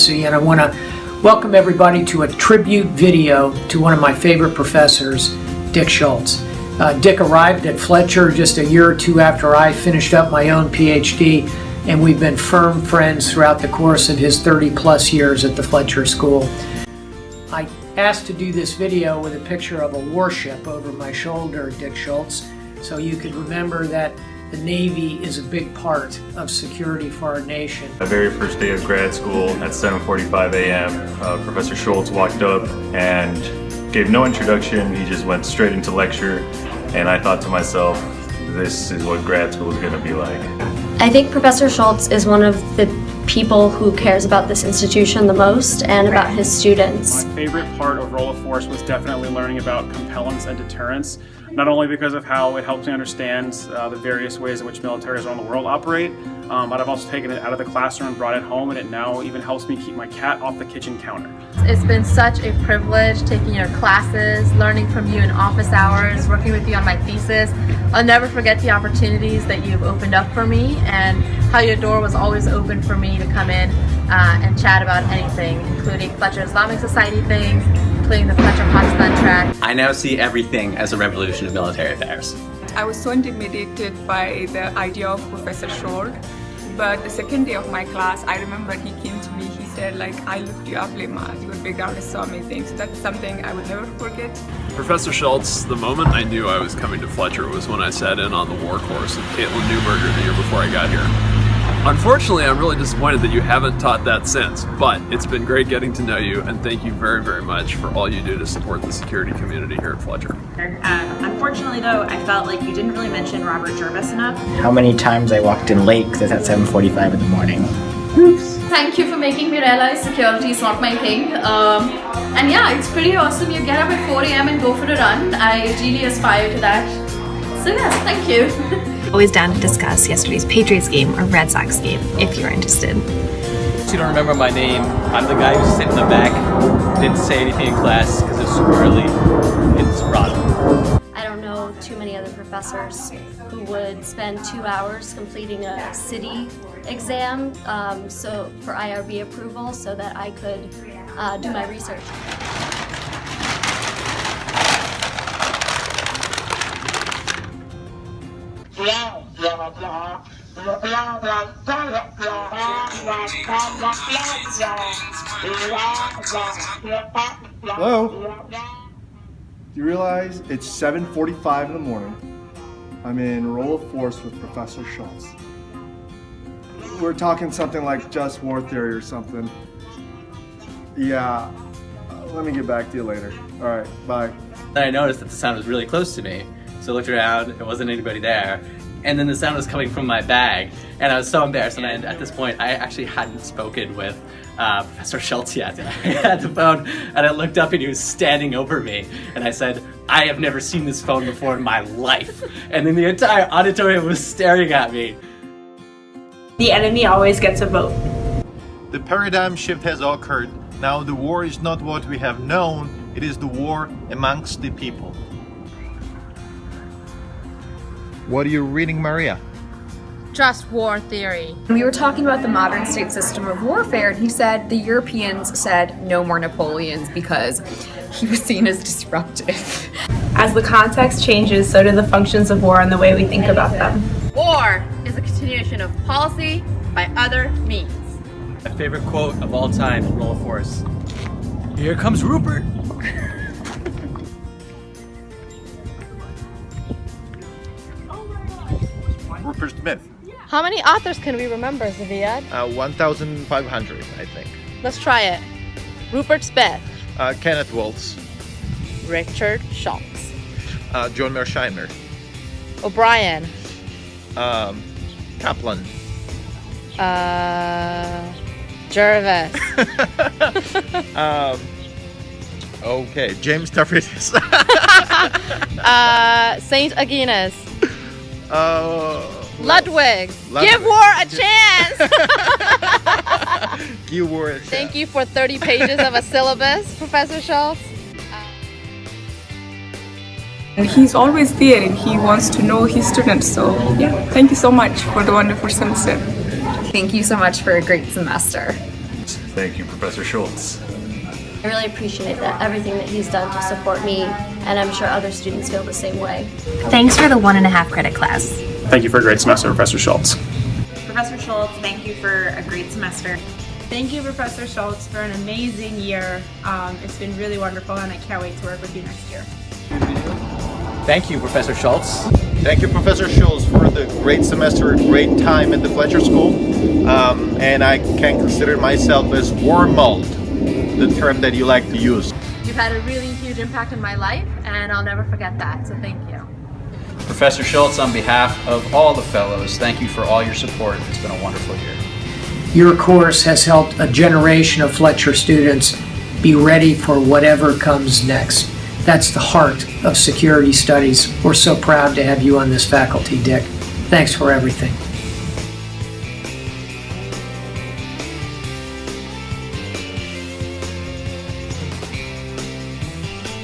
presidency, and I want to welcome everybody to a tribute video to one of my favorite professors, Dick Shultz. Dick arrived at Fletcher just a year or two after I finished up my own PhD, and we've been firm friends throughout the course of his 30-plus years at the Fletcher School. I asked to do this video with a picture of a warship over my shoulder, Dick Shultz, so you could remember that the Navy is a big part of security for our nation. My very first day of grad school at 7:45 a.m., Professor Shultz walked up and gave no introduction. He just went straight into lecture, and I thought to myself, this is what grad school is going to be like. I think Professor Shultz is one of the people who cares about this institution the most and about his students. My favorite part of Role of Force was definitely learning about compellence and deterrence, not only because of how it helps me understand the various ways in which militaries around the world operate, but I've also taken it out of the classroom and brought it home, and it now even helps me keep my cat off the kitchen counter. It's been such a privilege taking your classes, learning from you in office hours, working with you on my thesis. I'll never forget the opportunities that you've opened up for me and how your door was always open for me to come in and chat about anything, including Fletcher Islamic Society things, including the Fletcher Pakistan track. I now see everything as a revolution of military affairs. I was so intimidated by the idea of Professor Shultz, but the second day of my class, I remember he came to me, he said, like, I looked you up, Lema, your background is so amazing. So that's something I will never forget. Professor Shultz, the moment I knew I was coming to Fletcher was when I sat in on the war course with Caitlin Newberger the year before I got here. Unfortunately, I'm really disappointed that you haven't taught that since, but it's been great getting to know you, and thank you very, very much for all you do to support the security community here at Fletcher. Unfortunately, though, I felt like you didn't really mention Robert Jervis enough. How many times I walked in late because it's at 7:45 in the morning. Oops. Thank you for making me realize security is not my thing. And yeah, it's pretty awesome. You get up at 4 a.m. and go for a run. I really aspire to that. So yeah, thank you. Always down to discuss yesterday's Patriots game or Red Sox game if you're interested. You don't remember my name. I'm the guy who's sitting in the back, didn't say anything in class because it's super early. It's Rod. I don't know too many other professors who would spend 2 hours completing a city exam so for IRB approval so that I could do my research. Hello? Do you realize it's 7:45 in the morning? I'm in Role of Force with Professor Shultz. We're talking something like just war theory or something. Yeah, let me get back to you later. All right, bye. Then I noticed that the sound was really close to me, so I looked around, there wasn't anybody there, and then the sound was coming from my bag, and I was so embarrassed, and at this point I actually hadn't spoken with Professor Shultz yet. I had the phone, and I looked up and he was standing over me, and I said, I have never seen this phone before in my life. And then the entire auditorium was staring at me. The enemy always gets a vote. The paradigm shift has occurred. Now the war is not what we have known, it is the war amongst the people. What are you reading, Maria? Just war theory. We were talking about the modern state system of warfare, and he said the Europeans said no more Napoleons because he was seen as disruptive. As the context changes, so do the functions of war and the way we think about them. War is a continuation of policy by other means. My favorite quote of all time in Role of Force. Here comes Rupert! Rupert Smith. How many authors can we remember, Zaviad? 1,500, I think. Let's try it. Rupert Smith. Kenneth Waltz. Richard Shultz. John Mearsheimer. O'Brien. Kaplan. Jervis. Okay, James Stavridis. Saint Aquinas. Ludwig. Ludwig. Give war a chance. Give war a chance. Thank you for 30 pages of a syllabus, Professor Shultz. And he's always there and he wants to know his students. So yeah, thank you so much for the wonderful semester. Thank you so much for a great semester. Thank you, Professor Shultz. I really appreciate that, everything that he's done to support me, and I'm sure other students feel the same way. Thanks for the 1.5 credit class. Thank you for a great semester, Professor Shultz. Professor Shultz, thank you for a great semester. Thank you, Professor Shultz, for an amazing year. It's been really wonderful, and I can't wait to work with you next year. Thank you, Professor Shultz. Thank you, Professor Schultz, for the great semester, great time at the Fletcher School. And I can consider myself as warm mold, the term that you like to use. You've had a really huge impact in my life, and I'll never forget that, so thank you. Professor Schultz, on behalf of all the fellows, thank you for all your support. It's been a wonderful year. Your course has helped a generation of Fletcher students be ready for whatever comes next. That's the heart of security studies. We're so proud to have you on this faculty, Dick. Thanks for everything.